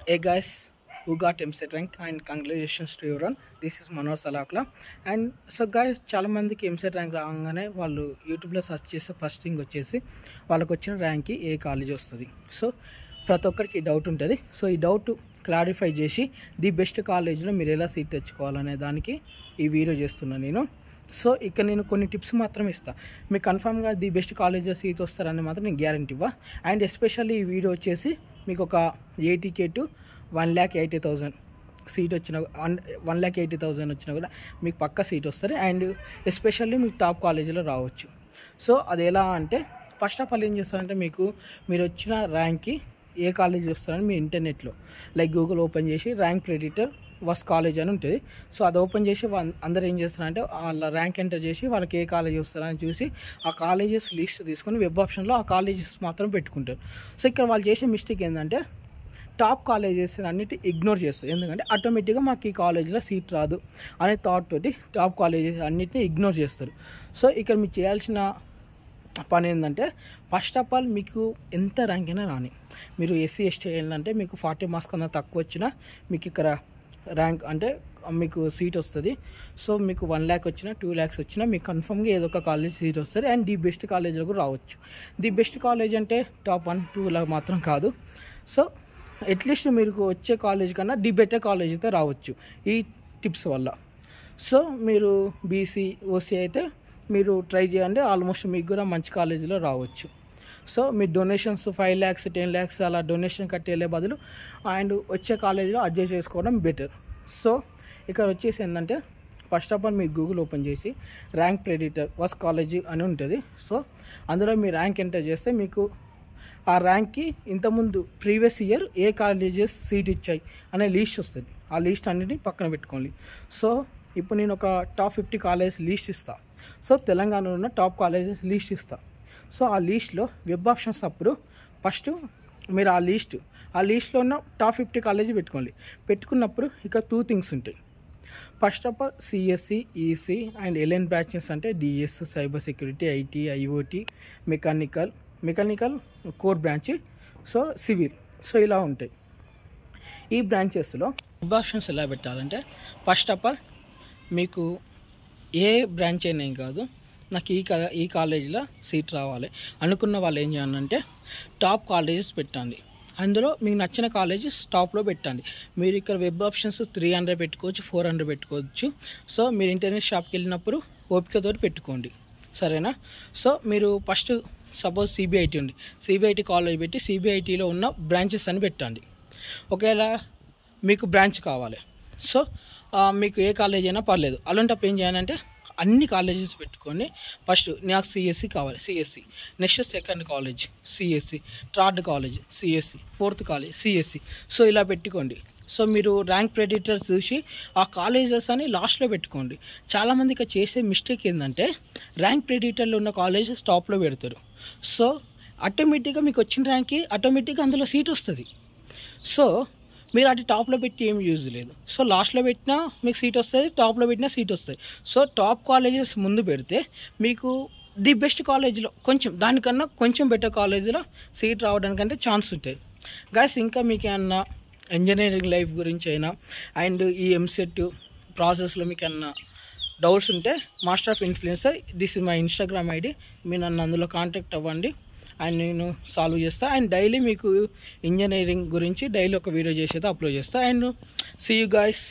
Hey guys, who got MCET rank and congratulations to everyone. This is Manoj Salakla. And so guys, చాలా మందికి EAMCET rank రాగానే వాళ్ళు యూట్యూబ్లో search చేస్తే first thing వచ్చేసి వాళ్ళకి వచ్చిన ర్యాంక్కి ఏ కాలేజ్ వస్తుంది. సో ప్రతి ఒక్కరికి డౌట్ ఉంటుంది. సో ఈ డౌట్ క్లారిఫై చేసి ది బెస్ట్ కాలేజ్లో మీరు ఎలా సీట్ తెచ్చుకోవాలనే దానికి ఈ వీడియో చేస్తున్నాను నేను. సో ఇక్కడ నేను కొన్ని టిప్స్ మాత్రం ఇస్తాను. మీకు కన్ఫామ్గా ది బెస్ట్ కాలేజ్లో సీట్ వస్తారని మాత్రం నేను గ్యారంటీ ఇవ్వ. అండ్ ఎస్పెషల్లీ ఈ వీడియో వచ్చేసి మీకు ఒక 80K to 1,80,000 సీట్ వచ్చిన 1,80,000 వచ్చినా కూడా మీకు పక్కా సీట్ వస్తుంది. అండ్ ఎస్పెషల్లీ మీకు టాప్ కాలేజీలో రావచ్చు. సో అది ఎలా అంటే ఫస్ట్ ఆఫ్ ఆల్ ఏం చేస్తారంటే మీరు వచ్చిన ర్యాంక్కి ఏ కాలేజీ వస్తారని మీ ఇంటర్నెట్లో లైక్ గూగుల్ ఓపెన్ చేసి ర్యాంక్ ప్రెడిటర్ వస్ కాలేజ్ అని ఉంటుంది. సో అది ఓపెన్ చేసి అందరూ ఏం చేస్తారంటే వాళ్ళ ర్యాంక్ ఎంటర్ చేసి వాళ్ళకి ఏ కాలేజ్ వస్తారని చూసి ఆ కాలేజెస్ లిస్ట్ తీసుకొని వెబ్ ఆప్షన్లో ఆ కాలేజెస్ మాత్రం పెట్టుకుంటారు. సో ఇక్కడ వాళ్ళు చేసే మిస్టేక్ ఏంటంటే టాప్ కాలేజెస్ అన్నిటి ఇగ్నోర్ చేస్తారు. ఎందుకంటే ఆటోమేటిక్గా మాకు ఈ కాలేజీలో సీట్ రాదు అనే థాట్ తోటి టాప్ కాలేజెస్ అన్నిటిని ఇగ్నోర్ చేస్తారు. సో ఇక్కడ మీరు చేయాల్సిన పని ఏంటంటే ఫస్ట్ ఆఫ్ ఆల్ మీకు ఎంత ర్యాంక్ అయినా రాని, మీరు SC ST ఏంటంటే మీకు 40 మార్క్స్ కన్నా తక్కువ వచ్చినా మీకు ఇక్కడ ర్యాంక్ అంటే మీకు సీట్ వస్తుంది. సో మీకు 1 lakh వచ్చినా 2 lakhs వచ్చినా మీకు కన్ఫర్మ్గా ఏదో ఒక కాలేజ్ సీట్ వస్తుంది. అండ్ ది బెస్ట్ కాలేజీలో కూడా రావచ్చు. ది బెస్ట్ కాలేజ్ అంటే టాప్ 1, 2 లా మాత్రం కాదు. సో అట్లీస్ట్ మీరు వచ్చే కాలేజ్ కన్నా ది బెటర్ కాలేజ్ అయితే రావచ్చు ఈ టిప్స్ వల్ల. సో మీరు BC OC అయితే మీరు ట్రై చేయండి, ఆల్మోస్ట్ మీకు కూడా మంచి కాలేజీలో రావచ్చు. సో మీ డొనేషన్స్ 5 lakhs 10 lakhs అలా డొనేషన్ కట్టేలే బదులు అండ్ వచ్చే కాలేజీలో అడ్జస్ట్ చేసుకోవడం బెటర్. సో ఇక్కడ వచ్చేసి ఏంటంటే ఫస్ట్ ఆఫ్ ఆల్ మీరు గూగుల్ ఓపెన్ చేసి ర్యాంక్ ప్రెడిటర్ వస్ కాలేజీ అని ఉంటుంది. సో అందులో మీ ర్యాంక్ ఎంటర్ చేస్తే మీకు ఆ ర్యాంక్కి ఇంతకుముందు ప్రీవియస్ ఇయర్ ఏ కాలేజెస్ సీట్ ఇచ్చాయి అనే లిస్ట్ వస్తుంది. ఆ లిస్ట్ అన్నిటిని పక్కన పెట్టుకోండి. సో ఇప్పుడు నేను ఒక టాప్ 50 కాలేజెస్ లిస్ట్ ఇస్తాను. సో తెలంగాణలో ఉన్న టాప్ కాలేజెస్ లిస్ట్ ఇస్తాను. సో ఆ లిస్ట్లో వెబ్ ఆప్షన్స్ అప్పుడు ఫస్ట్ మీరు ఆ లిస్ట్లో ఉన్న టాప్ 50 కాలేజీ పెట్టుకున్నప్పుడు ఇక 2 things ఉంటాయి. First of all CSE EC and LN branches అంటే DS cyber security IT IoT mechanical core branch, so civil, so ఇలా ఉంటాయి. ఈ బ్రాంచెస్లో వెబ్ ఆప్షన్స్ ఎలా పెట్టాలంటే ఫస్ట్ ఆఫ్ ఆల్ మీకు ఏ బ్రాంచ్ అయినా ఏం కాదు, నాకు ఈ కాలేజీలో సీట్ రావాలి అనుకున్న వాళ్ళు ఏం చేయాలంటే టాప్ కాలేజెస్ పెట్టండి. అందులో మీకు నచ్చిన కాలేజెస్ టాప్లో పెట్టండి. మీరు ఇక్కడ వెబ్ ఆప్షన్స్ 300 పెట్టుకోవచ్చు, 400 పెట్టుకోవచ్చు. సో మీరు ఇంటర్నెట్ షాప్కి వెళ్ళినప్పుడు ఓపికతో పెట్టుకోండి, సరేనా. సో మీరు ఫస్ట్ సపోజ్ CBIT ఉంది, CBIT కాలేజ్ పెట్టి CBITలో ఉన్న బ్రాంచెస్ అని పెట్టండి. ఒకవేళ మీకు బ్రాంచ్ కావాలి, సో మీకు ఏ కాలేజ్ అయినా పర్లేదు. అలాంటప్పుడు ఏం చేయాలంటే అన్ని కాలేజెస్ పెట్టుకొని ఫస్ట్ నాకు CSE కావాలి, CSE, next second college CSE, third college CSE, fourth college CSE. So ఇలా పెట్టుకోండి. సో మీరు ర్యాంక్ ప్రెడిటర్ చూసి ఆ కాలేజెస్ అని లాస్ట్లో పెట్టుకోండి. చాలామంది ఇక్కడ చేసే మిస్టేక్ ఏంటంటే ర్యాంక్ ప్రెడిటర్లో ఉన్న కాలేజెస్ టాప్లో పెడతారు. సో ఆటోమేటిక్గా మీకు వచ్చిన ర్యాంక్కి ఆటోమేటిక్గా అందులో సీట్ వస్తుంది. సో మీరు అటు టాప్లో పెట్టి ఏం యూజ్ లేదు. సో లాస్ట్లో పెట్టినా మీకు సీట్ వస్తుంది, టాప్లో పెట్టినా సీట్ వస్తుంది. సో టాప్ కాలేజెస్ ముందు పెడితే మీకు ది బెస్ట్ కాలేజ్లో దానికన్నా కొంచెం బెటర్ కాలేజీలో సీట్ రావడానికంటే ఛాన్స్ ఉంటుంది. గైస్ ఇంకా మీకు ఏమన్నా ఇంజనీరింగ్ లైఫ్ గురించి అయినా అండ్ ఈ ఎంసెట్ ప్రాసెస్లో మీకు ఏమన్నా డౌట్స్ ఉంటే master of influencer, this is my Instagram ID, మీరు నన్ను అందులో కాంటాక్ట్ అవ్వండి అండ్ నేను సాల్వ్ చేస్తాను. అండ్ డైలీ మీకు ఇంజనీరింగ్ గురించి డైలీ ఒక వీడియో చేసి అయితే అప్లోడ్ చేస్తాను. And see you guys.